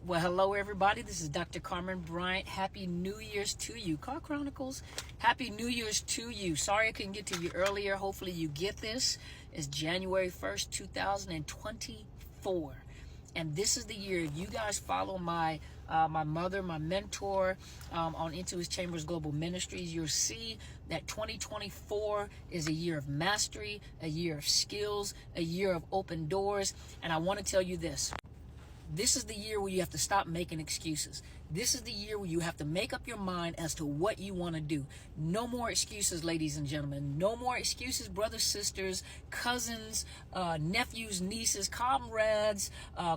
Well, hello everybody. This is Dr. Carmen Bryant. Happy New Year's to you. Car Chronicles, Happy New Year's to you. Sorry I couldn't get to you earlier. Hopefully you get this. It's January 1st, 2024. And this is the year. If you guys follow my mother, my mentor, on Into His Chambers Global Ministries, you'll see that 2024 is a year of mastery, a year of skills, a year of open doors. And I want to tell you this. This is the year where you have to stop making excuses. This is the year where you have to make up your mind as to what you want to do. No more excuses, ladies and gentlemen. No more excuses, brothers, sisters, cousins, nephews, nieces, comrades,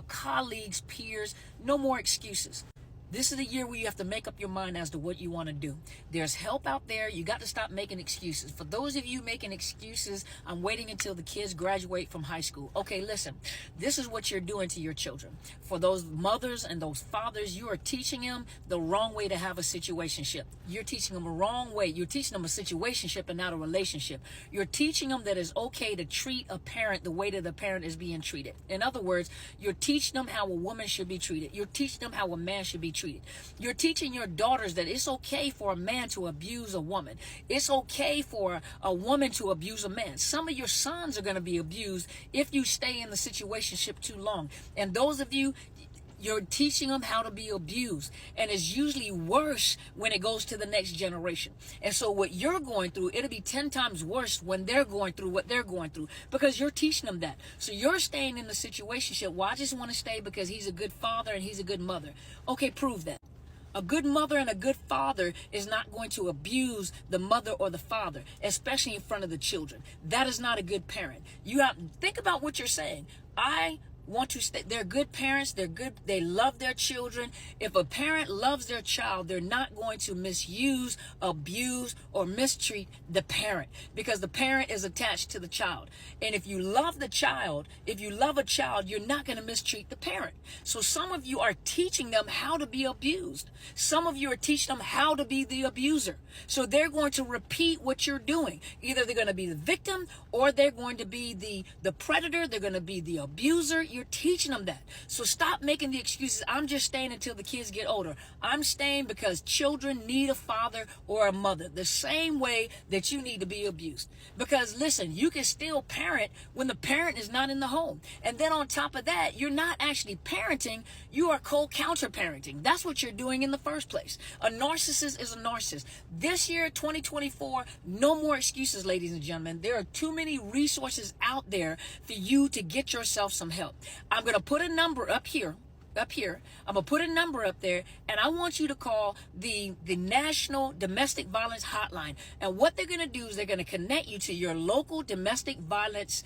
colleagues, peers. No more excuses. This is the year where you have to make up your mind as to what you want to do. There's help out there. You got to stop making excuses. For those of you making excuses, I'm waiting until the kids graduate from high school. Okay, listen, this is what you're doing to your children. For those mothers and those fathers, you are teaching them the wrong way to have a situationship. You're teaching them a wrong way. You're teaching them a situationship and not a relationship. You're teaching them that it's okay to treat a parent the way that the parent is being treated. In other words, you're teaching them how a woman should be treated. You're teaching them how a man should be treated. You're teaching your daughters that it's okay for a man to abuse a woman. It's okay for a woman to abuse a man. Some of your sons are going to be abused if you stay in the situationship too long. And those of you, you're teaching them how to be abused. And it's usually worse when it goes to the next generation. And so what you're going through, it'll be 10 times worse when they're going through what they're going through, because you're teaching them that. So you're staying in the situationship. Well, I just want to stay because he's a good father and he's a good mother. Okay, prove that. A good mother and a good father is not going to abuse the mother or the father, especially in front of the children. That is not a good parent. You have think about what you're saying. I want to stay. They're good parents. They're good. They love their children. If a parent loves their child, they're not going to misuse, abuse, or mistreat the parent, because the parent is attached to the child. And if you love the child, if you love a child, you're not going to mistreat the parent. So some of you are teaching them how to be abused. Some of you are teaching them how to be the abuser. So they're going to repeat what you're doing. Either they're going to be the victim, or they're going to be the predator. They're going to be the abuser. You're teaching them that. So stop making the excuses. I'm just staying until the kids get older. I'm staying because children need a father or a mother, the same way that you need to be abused. Because listen, you can still parent when the parent is not in the home. And then on top of that, you're not actually parenting, you are counter-parenting. That's what you're doing in the first place. A narcissist is a narcissist. This year, 2024, no more excuses, ladies and gentlemen. There are too many resources out there for you to get yourself some help. I'm going to put a number up here. I'm going to put a number up there, and I want you to call the National Domestic Violence Hotline. And what they're going to do is they're going to connect you to your local domestic violence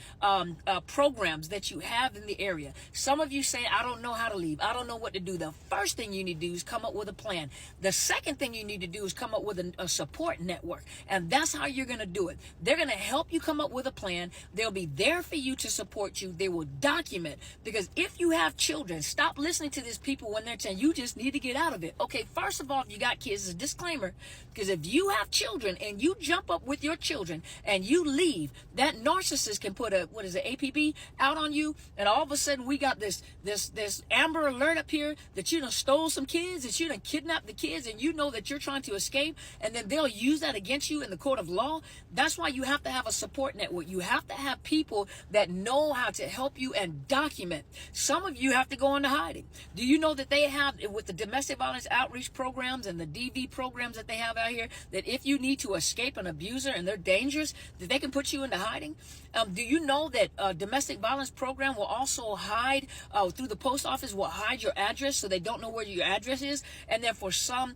programs that you have in the area. Some of you say, I don't know how to leave. I don't know what to do. The first thing you need to do is come up with a plan. The second thing you need to do is come up with a support network. And that's how you're going to do it. They're going to help you come up with a plan. They'll be there for you to support you. They will document. Because if you have children, stop listening to these people when they're saying you just need to get out of it. Okay, first of all, if you got kids, it's a disclaimer, because if you have children and you jump up with your children and you leave, that narcissist can put a APB out on you, and all of a sudden we got this Amber Alert up here that you done stole some kids, that you done kidnapped the kids, and you know that you're trying to escape, and then they'll use that against you in the court of law. That's why you have to have a support network. You have to have people that know how to help you and document. Some of you have to go into hiding. Do you know that they have, with the domestic violence outreach programs and the DV programs that they have out here, that if you need to escape an abuser and they're dangerous, that they can put you into hiding? Do you know that a domestic violence program will also hide, through the post office, will hide your address so they don't know where your address is? And then for some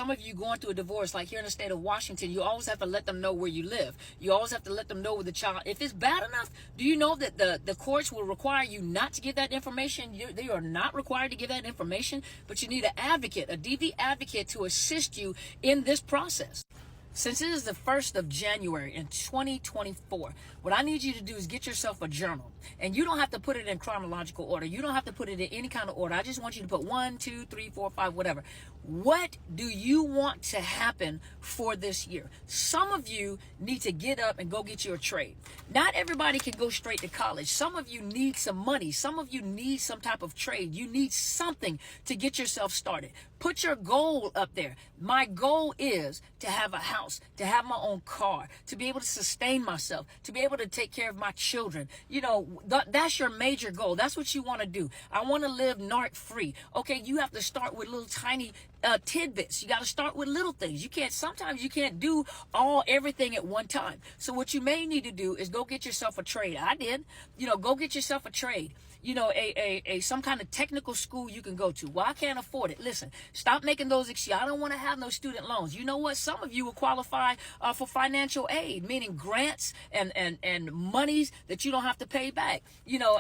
of you going through a divorce, like here in the state of Washington, you always have to let them know where you live. You always have to let them know where the child, if it's bad enough, do you know that the courts will require you not to give that information? They are not required to give that information, but you need an advocate, a DV advocate, to assist you in this process. Since it is the 1st of January in 2024, what I need you to do is get yourself a journal. And you don't have to put it in chronological order. You don't have to put it in any kind of order. I just want you to put 1, 2, 3, 4, 5, whatever. What do you want to happen for this year? Some of you need to get up and go get you a trade. Not everybody can go straight to college. Some of you need some money. Some of you need some type of trade. You need something to get yourself started. Put your goal up there. My goal is to have a house, to have my own car, to be able to sustain myself, to be able to take care of my children. You know, that's your major goal. That's what you want to do. I want to live narc free. Okay, you have to start with little tiny tidbits. You got to start with little things. Sometimes you can't do everything at one time. So what you may need to do is go get yourself a trade. I did. Go get yourself a trade. Some kind of technical school you can go to. Well, I can't afford it. Listen, stop making those excuses. I don't want to have no student loans. You know what? Some of you will qualify for financial aid, meaning grants and monies that you don't have to pay back.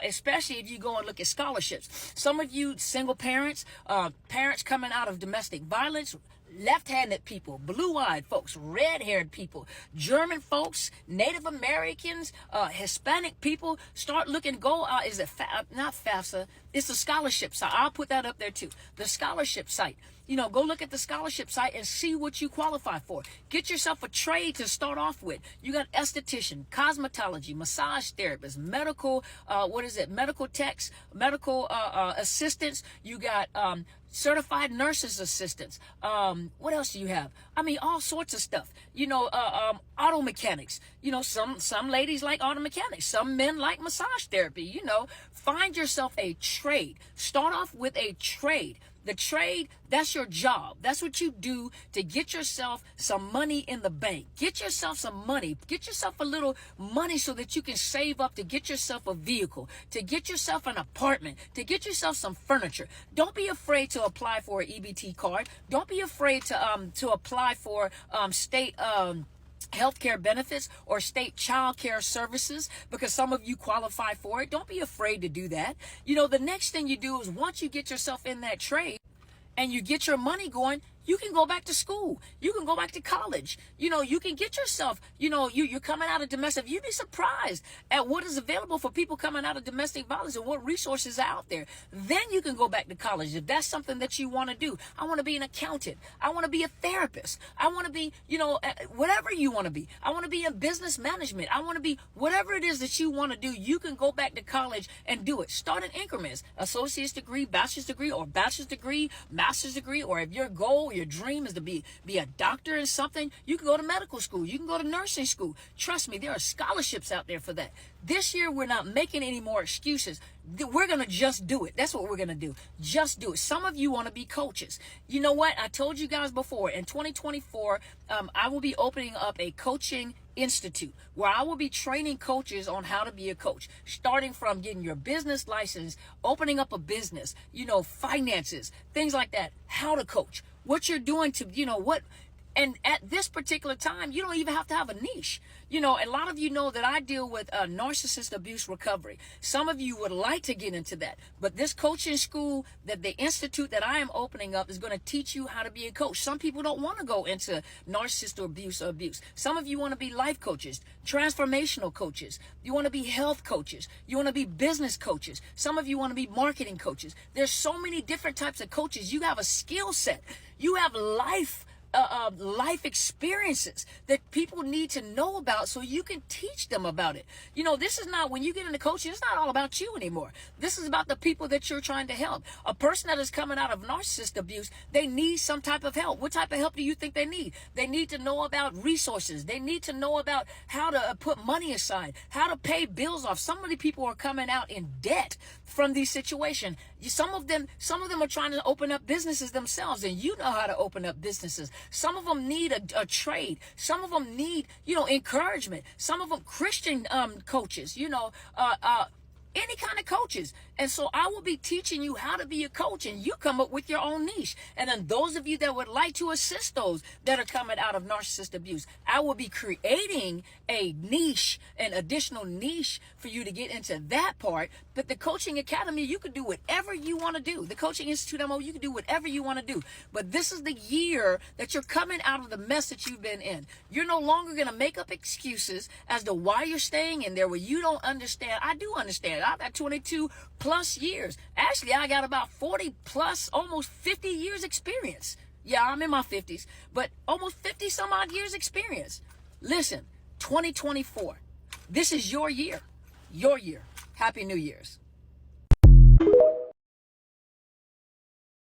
Especially if you go and look at scholarships. Some of you single parents, parents coming out of domestic violence, left-handed people, blue-eyed folks, red-haired people, German folks, Native Americans, Hispanic people, start looking, is it not FAFSA? It's the scholarship site. I'll put that up there too. The scholarship site. Go look at the scholarship site and see what you qualify for. Get yourself a trade to start off with. You got esthetician, cosmetology, massage therapist, medical, medical techs, medical assistants. You got certified nurses assistants. What else do you have? I mean, all sorts of stuff. Auto mechanics. Some ladies like auto mechanics. Some men like massage therapy. Find yourself a trade. Start off with a trade. The trade, that's your job. That's what you do to get yourself some money in the bank. Get yourself some money. Get yourself a little money so that you can save up to get yourself a vehicle, to get yourself an apartment, to get yourself some furniture. Don't be afraid to apply for an EBT card. Don't be afraid to apply for state healthcare benefits or state child care services, because some of you qualify for it. Don't be afraid to do that. The next thing you do is, once you get yourself in that trade and you get your money going, you can go back to school. You can go back to college. You can get yourself, you're coming out of domestic. You'd be surprised at what is available for people coming out of domestic violence and what resources are out there. Then you can go back to college if that's something that you want to do. I want to be an accountant. I want to be a therapist. I want to be, whatever you want to be. I want to be in business management. I want to be whatever it is that you want to do. You can go back to college and do it. Start in increments. Associate's degree, bachelor's degree, or bachelor's degree, master's degree, or if your goal, your dream is to be a doctor in something, you can go to medical school. You can go to nursing school. Trust me, there are scholarships out there for that. This year, we're not making any more excuses. We're going to just do it. That's what we're going to do. Just do it. Some of you want to be coaches. You know what? I told you guys before, in 2024, I will be opening up a coaching institute where I will be training coaches on how to be a coach, starting from getting your business license, opening up a business, finances, things like that, how to coach, what you're doing to, and at this particular time, you don't even have to have a niche. A lot of you know that I deal with narcissist abuse recovery. Some of you would like to get into that. But this coaching school, that the institute that I am opening up, is going to teach you how to be a coach. Some people don't want to go into narcissist abuse. Some of you want to be life coaches, transformational coaches. You want to be health coaches. You want to be business coaches. Some of you want to be marketing coaches. There's so many different types of coaches. You have a skill set. You have life experiences that people need to know about so you can teach them about it. This is not, when you get into coaching, it's not all about you anymore. This is about the people that you're trying to help. A person that is coming out of narcissist abuse, they need some type of help. What type of help do you think they need? They need to know about resources. They need to know about how to put money aside, how to pay bills off. So many people are coming out in debt from these situations. Some of them are trying to open up businesses themselves, and you know how to open up businesses. Some of them need a trade. Some of them need, encouragement. Some of them Christian coaches, any kind of coaches. And so I will be teaching you how to be a coach, and you come up with your own niche. And then those of you that would like to assist those that are coming out of narcissist abuse, I will be creating a niche, an additional niche for you to get into that part. But the Coaching Academy, you can do whatever you want to do. The Coaching Institute, you can do whatever you want to do. But this is the year that you're coming out of the mess that you've been in. You're no longer going to make up excuses as to why you're staying in there where you don't understand. I do understand. I've had 22 plus years. Actually, I got about 40 plus, almost 50 years experience. Yeah, I'm in my 50s, but almost 50 some odd years experience. Listen, 2024, this is your year. Your year. Happy New Year's.